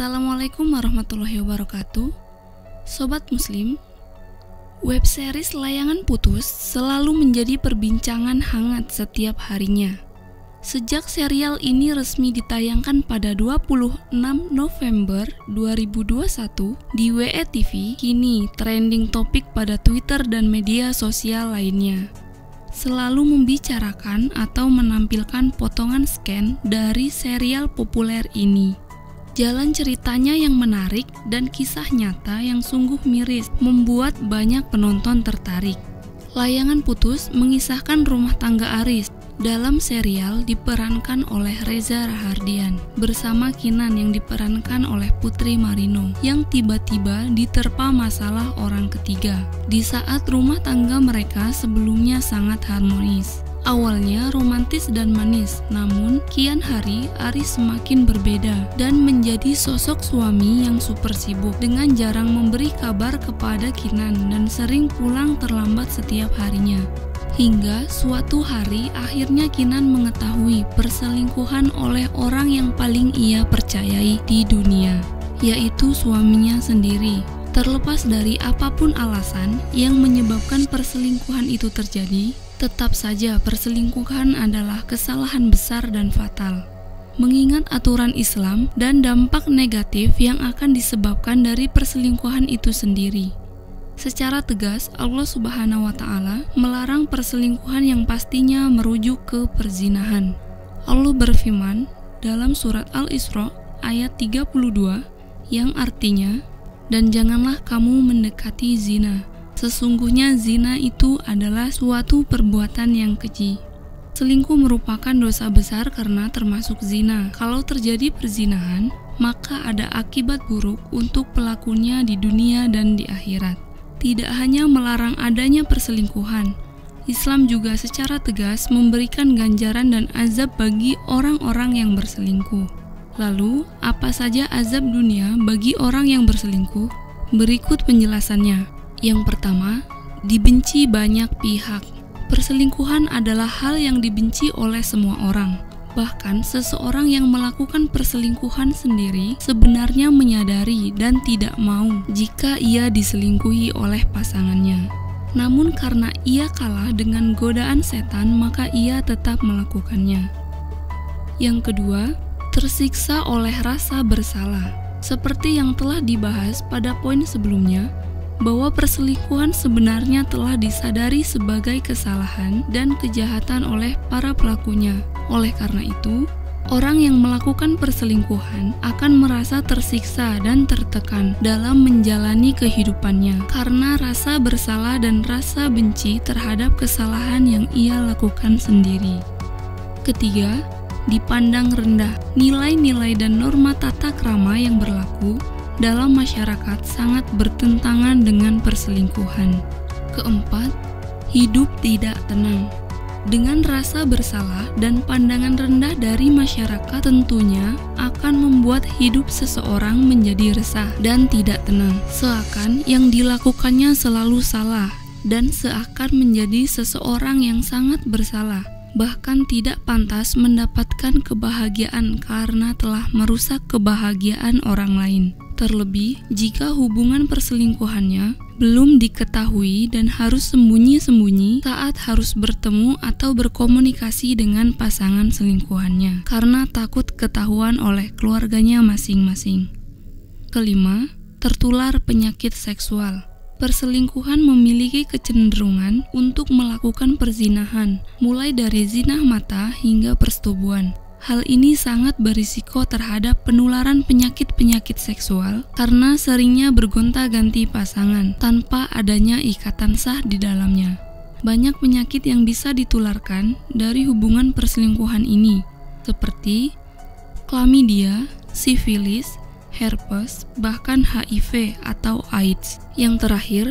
Assalamualaikum warahmatullahi wabarakatuh. Sobat Muslim, web series Layangan Putus selalu menjadi perbincangan hangat setiap harinya. Sejak serial ini resmi ditayangkan pada 26 November 2021 di WETV, kini trending topik pada Twitter dan media sosial lainnya selalu membicarakan atau menampilkan potongan scan dari serial populer ini. Jalan ceritanya yang menarik dan kisah nyata yang sungguh miris membuat banyak penonton tertarik. Layangan Putus mengisahkan rumah tangga Aris. Dalam serial diperankan oleh Reza Rahardian bersama Kinan yang diperankan oleh Putri Marino yang tiba-tiba diterpa masalah orang ketiga di saat rumah tangga mereka sebelumnya sangat harmonis. Awalnya romantis dan manis, namun kian hari Aris semakin berbeda dan menjadi sosok suami yang super sibuk dengan jarang memberi kabar kepada Kinan dan sering pulang terlambat setiap harinya. Hingga suatu hari akhirnya Kinan mengetahui perselingkuhan oleh orang yang paling ia percayai di dunia, yaitu suaminya sendiri. Terlepas dari apapun alasan yang menyebabkan perselingkuhan itu terjadi, tetap saja perselingkuhan adalah kesalahan besar dan fatal. Mengingat aturan Islam dan dampak negatif yang akan disebabkan dari perselingkuhan itu sendiri. Secara tegas, Allah Subhanahu wa Ta'ala melarang perselingkuhan yang pastinya merujuk ke perzinahan. Allah berfirman dalam surat Al-Isra ayat 32 yang artinya, "Dan janganlah kamu mendekati zina. Sesungguhnya zina itu adalah suatu perbuatan yang keji." Selingkuh merupakan dosa besar karena termasuk zina. Kalau terjadi perzinahan, maka ada akibat buruk untuk pelakunya di dunia dan di akhirat. Tidak hanya melarang adanya perselingkuhan, Islam juga secara tegas memberikan ganjaran dan azab bagi orang-orang yang berselingkuh. Lalu, apa saja azab dunia bagi orang yang berselingkuh? Berikut penjelasannya. Yang pertama, dibenci banyak pihak. Perselingkuhan adalah hal yang dibenci oleh semua orang. Bahkan seseorang yang melakukan perselingkuhan sendiri sebenarnya menyadari dan tidak mau jika ia diselingkuhi oleh pasangannya. Namun karena ia kalah dengan godaan setan, maka ia tetap melakukannya. Yang kedua, tersiksa oleh rasa bersalah. Seperti yang telah dibahas pada poin sebelumnya, bahwa perselingkuhan sebenarnya telah disadari sebagai kesalahan dan kejahatan oleh para pelakunya. Oleh karena itu, orang yang melakukan perselingkuhan akan merasa tersiksa dan tertekan dalam menjalani kehidupannya karena rasa bersalah dan rasa benci terhadap kesalahan yang ia lakukan sendiri. Ketiga, dipandang rendah. Nilai-nilai dan norma tata krama yang berlaku dalam masyarakat sangat bertentangan dengan perselingkuhan. Keempat, hidup tidak tenang. Dengan rasa bersalah dan pandangan rendah dari masyarakat tentunya akan membuat hidup seseorang menjadi resah dan tidak tenang. Seakan yang dilakukannya selalu salah dan seakan menjadi seseorang yang sangat bersalah. Bahkan tidak pantas mendapatkan kebahagiaan karena telah merusak kebahagiaan orang lain. Terlebih jika hubungan perselingkuhannya belum diketahui dan harus sembunyi-sembunyi saat harus bertemu atau berkomunikasi dengan pasangan selingkuhannya karena takut ketahuan oleh keluarganya masing-masing. Kelima, tertular penyakit seksual. Perselingkuhan memiliki kecenderungan untuk melakukan perzinahan, mulai dari zina mata hingga persetubuhan. Hal ini sangat berisiko terhadap penularan penyakit-penyakit seksual karena seringnya bergonta-ganti pasangan tanpa adanya ikatan sah di dalamnya. Banyak penyakit yang bisa ditularkan dari hubungan perselingkuhan ini, seperti chlamydia, sifilis, herpes, bahkan HIV atau AIDS. Yang terakhir,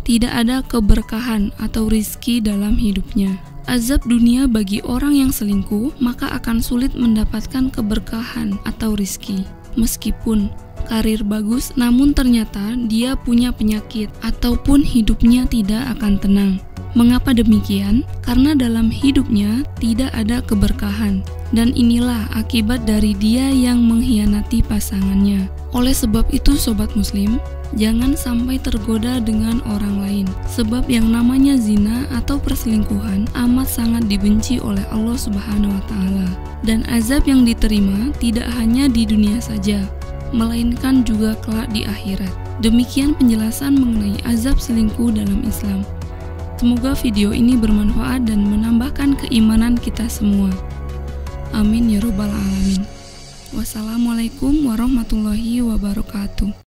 tidak ada keberkahan atau rizki dalam hidupnya. Azab dunia bagi orang yang selingkuh, maka akan sulit mendapatkan keberkahan atau rizki. Meskipun karir bagus, namun ternyata dia punya penyakit ataupun hidupnya tidak akan tenang. Mengapa demikian? Karena dalam hidupnya tidak ada keberkahan. Dan inilah akibat dari dia yang mengkhianati pasangannya. Oleh sebab itu sobat muslim, jangan sampai tergoda dengan orang lain. Sebab yang namanya zina atau perselingkuhan amat sangat dibenci oleh Allah Subhanahu wa taala. Dan azab yang diterima tidak hanya di dunia saja, melainkan juga kelak di akhirat. Demikian penjelasan mengenai azab selingkuh dalam Islam. Semoga video ini bermanfaat dan menambahkan keimanan kita semua. Amin ya robbal alamin. Wassalamualaikum warahmatullahi wabarakatuh.